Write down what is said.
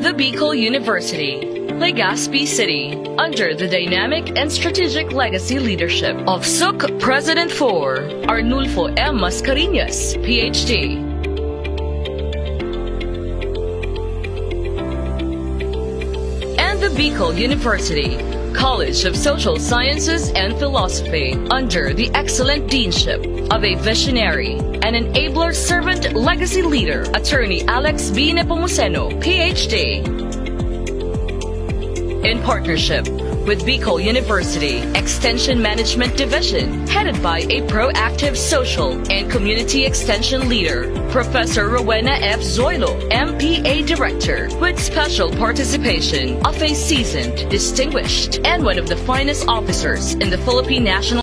The Bicol University, Legazpi City, under the dynamic and strategic legacy leadership of SUC President 4, Arnulfo M. Mascareñas, PhD. And the Bicol University, College of Social Sciences and Philosophy, under the excellent deanship of a visionary and enabler servant legacy leader, Attorney Alex B. Nepomuceno, PhD. In partnership with Bicol University Extension Management Division, headed by a proactive social and community extension leader, Professor Rowena F. Zoilo, MPA Director, with special participation of a seasoned, distinguished, and one of the finest officers in the Philippine National